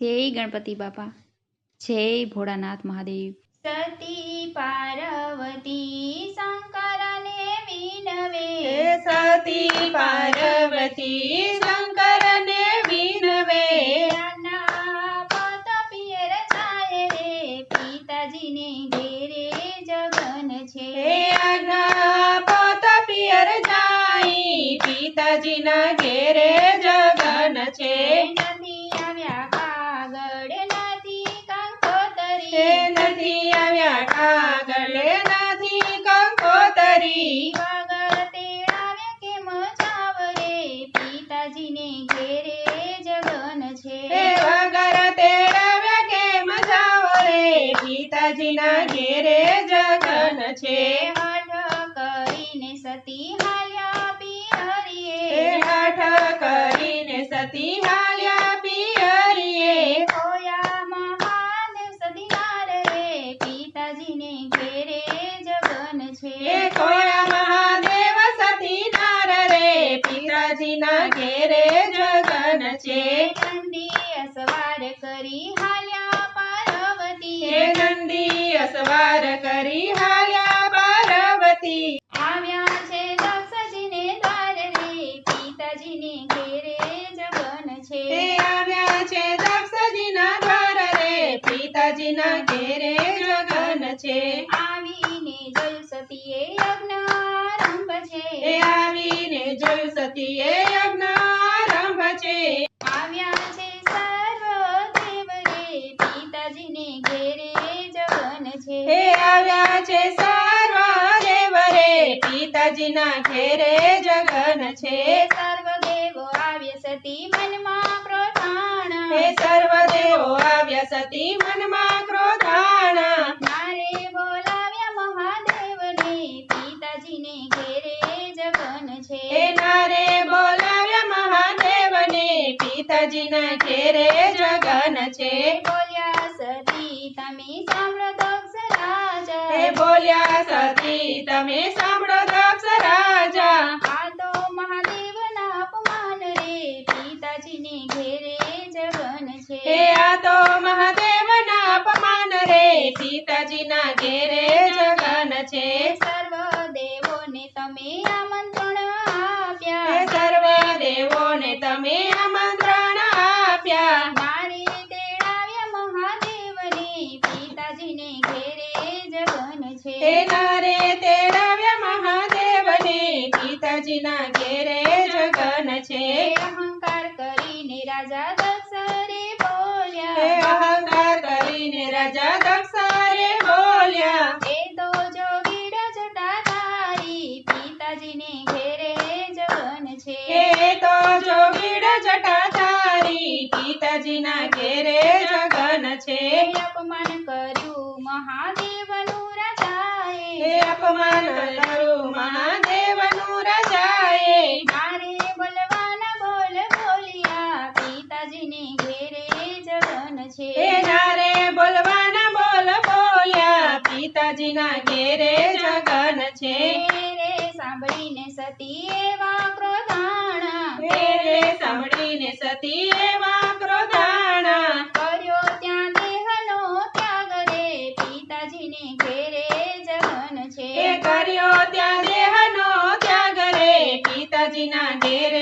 જય ગણપતિ બાપા, જય ભોળાનાથ મહાદેવ। સતી પાર્વતી શંકરને વિનવે, સતી પાર્વતી શંકરને વિનવે, પત પિયર જાય રે પિતાજીને ઘેરે જગન છે। પોત પિયર જાય પિતાજીના ઘેરે જગન છે। નથી આવ્યા કાગળ નથી કંકોતરી, નથી આવ્યા કાગળ નથી કંકોતરી, વગર તેડાવ્યા કેમ જાવ રે પિતાજીને ઘેરે જગન છે। વગર તેડાવ્યા કેમ જાવ રે પિતાજીના ઘેરે જગન છે। હઠ કરીને સતી હાલ્યા પિયરીએ, હઠ કરીને સતી હાલ્યા પિયરીએ, ખોયા મહાદેવ સદીનાર રે પિતાજીને ઘેરે જગન છે। ખોયા મહાદેવ સતી નાર રે પિતાજીના ઘેરે જગન છે। નંદી અસવાર કરી હાલ્યા પાર્વતી, નંદી અસવાર કરી હાલ્યા પાર્વતી, આવ્યા છે દક્ષજીને દ્વાર રે પિતાજીને ઘેરે જગન છે। આવ્યા છે દક્ષજીના દ્વાર રે પિતાજીના ઘેરે જગન છે। આવીને જોયું સતીએ યજ્ઞ આરંભ છે, આવીને જોયું સતીએ યજ્ઞ આરંભ છે। આવ્યા છે સર્વ દેવ રે પિતાજીને ઘેરે જગન છે। આવ્યા છે સર્વ દેવ રે પિતાજીના ઘેરે જગન છે। સર્વ દેવો આવ્ય સતી મનમાં ક્રોધાણ, સર્વ દેવો આવ્યા સતી મનમાં ક્રોધાણા, મારે બોલાવ્યા મહાદેવને પિતાજીને ઘેરે જગન છે। નારે બોલાવ્યા મહાદેવને પિતાજીના ઘેરે જગન છે। બોલ્યા સતી તમે સાંભળો દક્ષ રાજા, બોલ્યા સતી તમે સાંભળો દક્ષ રાજા, આ તો મહાદેવના અપમાન રે પિતાજીને ઘેરે જગન છે। આ તો મહાદેવના અપમાન રે પિતાજીના ઘેરે જગન છે। સર્વ દેવોને તમે આમંત્રણ આપ્યા, સર્વ દેવોને તમે આમંત્રણ આપ્યા, મારે તેડાવ્યા મહાદેવને પિતાજીને ઘેરે જગન છે। નારે તેડાવ્યા મહાદેવને પિતાજીના ઘેરે જગન છે। અહંકાર કરીને રાજા દક્ષ રે બોલ્યા, અહંકાર કરીને રાજા દક્ષ રે બોલ્યા, એ તો જોગીડ જટાધારી પિતાજીને ઘેરે જગન છે। એ તો જોગીડ જટાધારી પિતાજીના ઘેરે જગન છે। અપમાન કર્યું મહાદેવનું રાજાએ, અપમાન કર્યું મહાદેવનું રાજાએ, મારે બોલવાના બોલ બોલ્યા પિતાજીને ઘેરે જગન છે। નારે બોલવાના બોલ બોલ્યા પિતાજીના ઘેરે જગન છે। રે સાંભળીને સતી એવા ક્રોધાણા, સાંભળીને સતી એવા ક્રોધાણા, કર્યો ત્યાં દેહનો ત્યાગ રે પિતાજીને ઘેરે જગન છે। કર્યો ત્યાં દેહનો ત્યાગ રે પિતાજીના ઘેરે